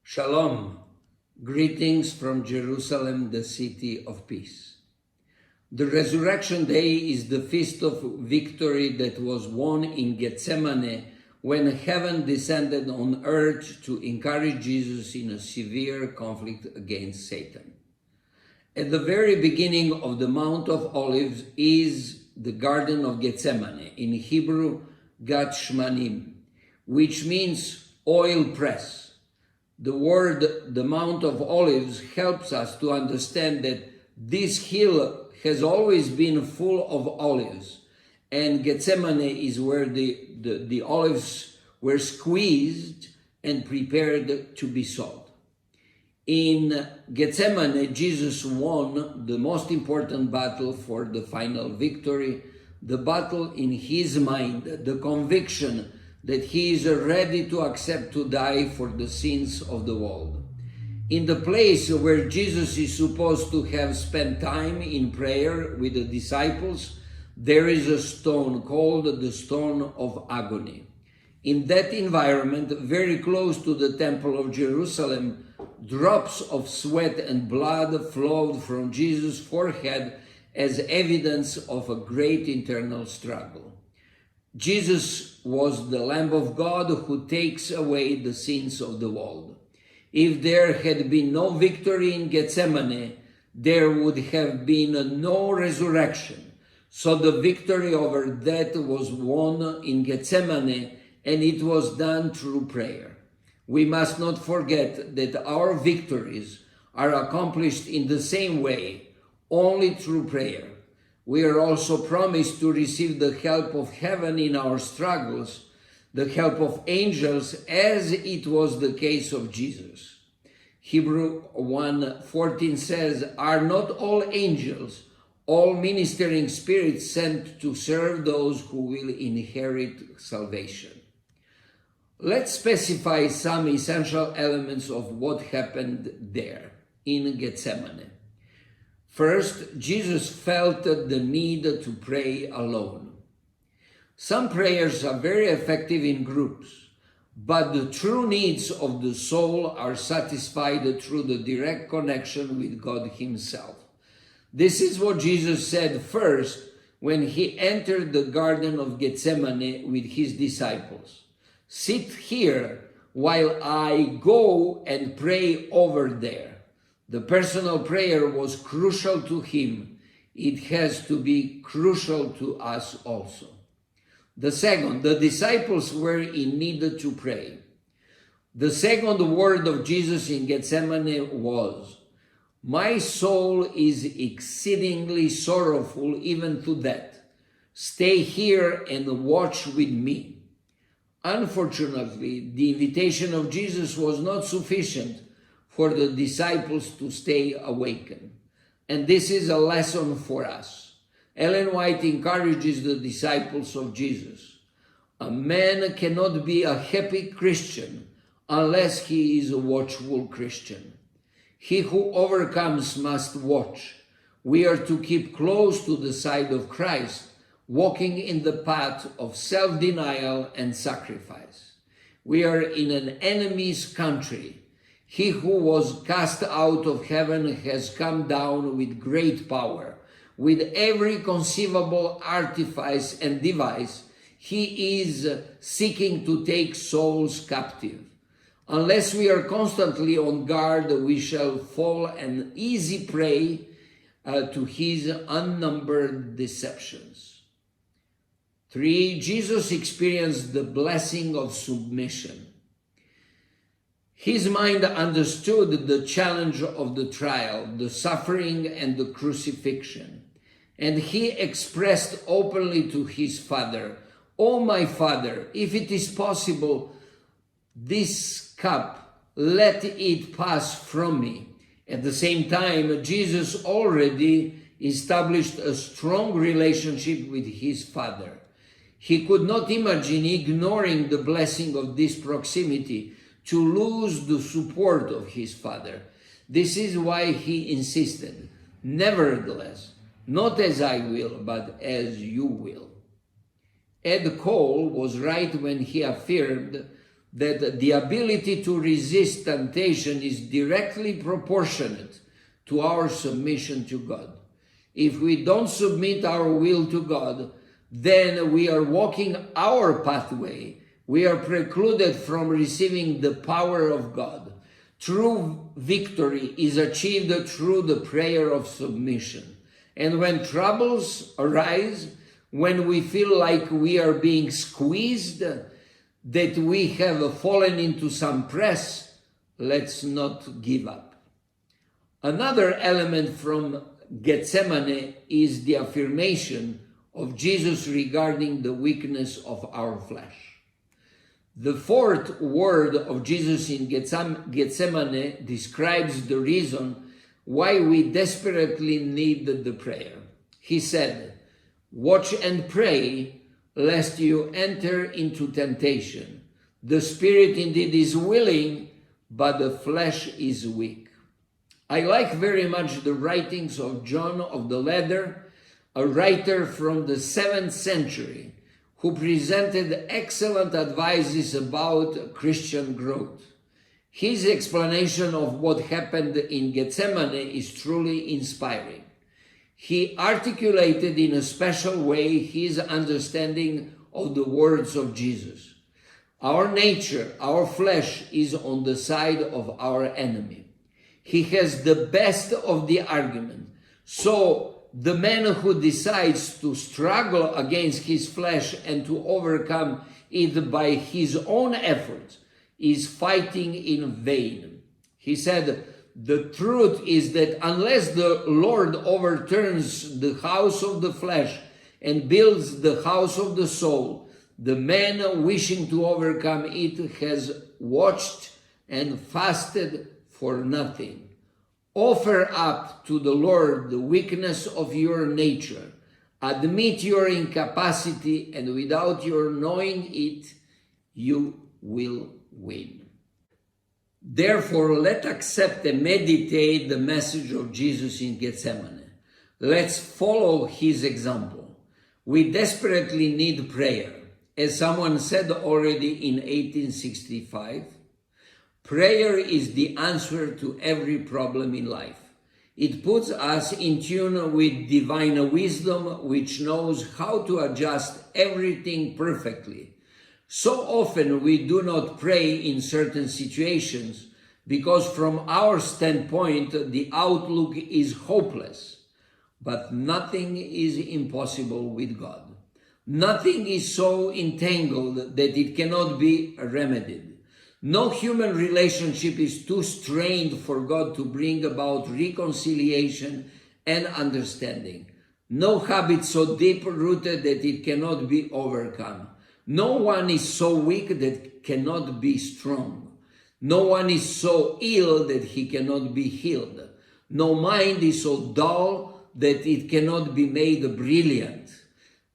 Shalom, greetings from Jerusalem, the city of peace. The Resurrection Day is the feast of victory that was won in Gethsemane when heaven descended on earth to encourage Jesus in a severe conflict against Satan. At the very beginning of the Mount of Olives is the Garden of Gethsemane, in Hebrew, Gethsemane, which means oil press. The word, the Mount of Olives, helps us to understand that this hill has always been full of olives, and Gethsemane is where the olives were squeezed and prepared to be sold. In Gethsemane, Jesus won the most important battle for the final victory, the battle in his mind, the conviction that he is ready to accept to die for the sins of the world. In the place where Jesus is supposed to have spent time in prayer with the disciples, there is a stone called the Stone of Agony. In that environment, very close to the Temple of Jerusalem, drops of sweat and blood flowed from Jesus' forehead as evidence of a great internal struggle. Jesus was the Lamb of God who takes away the sins of the world. If there had been no victory in Gethsemane, there would have been no resurrection. So the victory over death was won in Gethsemane, and it was done through prayer. We must not forget that our victories are accomplished in the same way, only through prayer. We are also promised to receive the help of heaven in our struggles, the help of angels, as it was the case of Jesus. Hebrew 1:14 says, "Are not all angels, all ministering spirits sent to serve those who will inherit salvation?" Let's specify some essential elements of what happened there in Gethsemane. First, Jesus felt the need to pray alone. Some prayers are very effective in groups, but the true needs of the soul are satisfied through the direct connection with God Himself. This is what Jesus said first when He entered the Garden of Gethsemane with His disciples. "Sit here while I go and pray over there." The personal prayer was crucial to him. It has to be crucial to us also. The second, the disciples were in need to pray. The second word of Jesus in Gethsemane was, "My soul is exceedingly sorrowful, even to death. Stay here and watch with me." Unfortunately, the invitation of Jesus was not sufficient for the disciples to stay awakened. And this is a lesson for us. Ellen White encourages the disciples of Jesus. A man cannot be a happy Christian unless he is a watchful Christian. He who overcomes must watch. We are to keep close to the side of Christ, walking in the path of self-denial and sacrifice. We are in an enemy's country. He who was cast out of heaven has come down with great power. With every conceivable artifice and device, he is seeking to take souls captive. Unless we are constantly on guard, we shall fall an easy prey to his unnumbered deceptions. 3. Jesus experienced the blessing of submission. His mind understood the challenge of the trial, the suffering, and the crucifixion. And he expressed openly to his Father, "Oh, my Father, if it is possible, this cup, let it pass from me." At the same time, Jesus already established a strong relationship with his Father. He could not imagine ignoring the blessing of this proximity to lose the support of his Father. This is why he insisted, "Nevertheless, not as I will, but as you will." Ed Cole was right when he affirmed that the ability to resist temptation is directly proportionate to our submission to God. If we don't submit our will to God, then we are walking our pathway. We are precluded from receiving the power of God. True victory is achieved through the prayer of submission. And when troubles arise, when we feel like we are being squeezed, that we have fallen into some press, let's not give up. Another element from Gethsemane is the affirmation of Jesus regarding the weakness of our flesh. The fourth word of Jesus in Gethsemane describes the reason why we desperately need the prayer. He said, "Watch and pray, lest you enter into temptation. The spirit indeed is willing, but the flesh is weak." I like very much the writings of John of the Ladder, a writer from the 7th century, who presented excellent advices about Christian growth. His explanation of what happened in Gethsemane is truly inspiring. He articulated in a special way his understanding of the words of Jesus. Our nature, our flesh, is on the side of our enemy. He has the best of the argument. So the man who decides to struggle against his flesh and to overcome it by his own efforts is fighting in vain. He said, "The truth is that unless the Lord overturns the house of the flesh and builds the house of the soul, the man wishing to overcome it has watched and fasted for nothing. Offer up to the Lord the weakness of your nature. Admit your incapacity, and without your knowing it, you will win." Therefore, let's accept and meditate the message of Jesus in Gethsemane. Let's follow his example. We desperately need prayer. As someone said already in 1865, prayer is the answer to every problem in life. It puts us in tune with divine wisdom, which knows how to adjust everything perfectly. So often we do not pray in certain situations because from our standpoint, the outlook is hopeless. But nothing is impossible with God. Nothing is so entangled that it cannot be remedied. No human relationship is too strained for God to bring about reconciliation and understanding. No habit so deep-rooted that it cannot be overcome. No one is so weak that cannot be strong. No one is so ill that he cannot be healed. No mind is so dull that it cannot be made brilliant.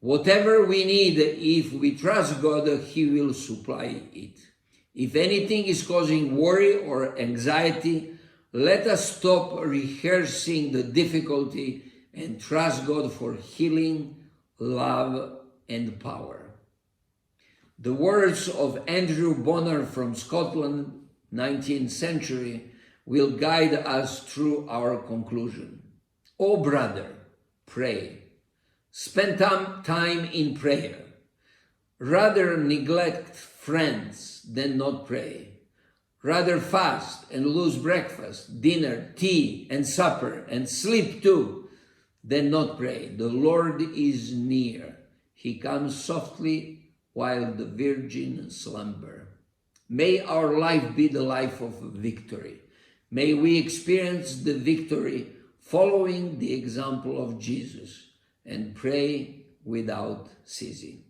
Whatever we need, if we trust God, he will supply it. If anything is causing worry or anxiety, let us stop rehearsing the difficulty and trust God for healing, love, and power. The words of Andrew Bonar from Scotland, 19th century, will guide us through our conclusion. Oh brother, pray. Spend time in prayer. Rather neglect friends than not pray. Rather fast and lose breakfast, dinner, tea, and supper, and sleep too, than not pray. The Lord is near. He comes softly while the virgin slumber. May our life be the life of victory. May we experience the victory following the example of Jesus and pray without ceasing.